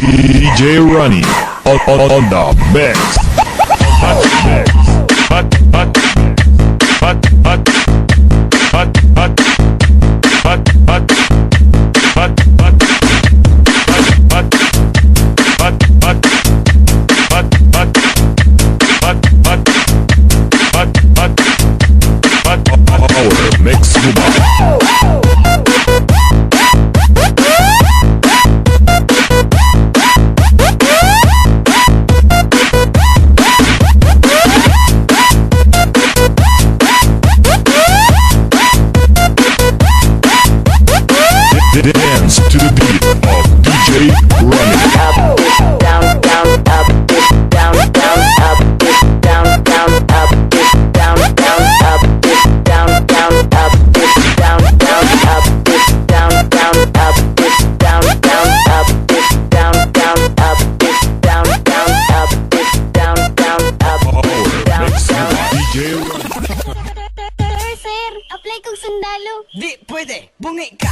DJ Ronnie on the mix. Power Mix Dubai. Dance to the beat of DJ Ronnie. Up, this, down, down, up, this, down, down, up, this, down, down, up, this, down, down, up, this, down, down, up, this, down, down, up, this, down, down, up, this, down, down, up, this, down, down, up, this, down, down, up, this, down, down, up, Power this, down, Mix down. Dubai. DJ Ronnie. Sir, apply kong sundalo. Di pwede, bungi ka.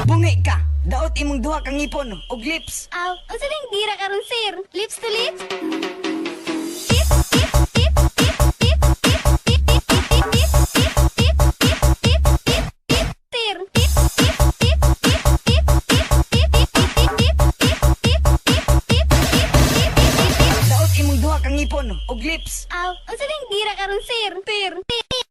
Bungi ka, daot imong duha kang ngipon og lips. Aw, unsa ning dira karon sir? Lips to lips? Tip, tip, tip, tip, tip, tip, tip, tip, tip, tip, tip, tip, tip, tip, tip, tip, sir. Tip, tip, tip, tip, tip, tip, tip, tip, tip, tip, tip, tip, tip, tip, Daot imong duha kang ngipon og lips. Aw, unsa ning dira karon sir? Sir.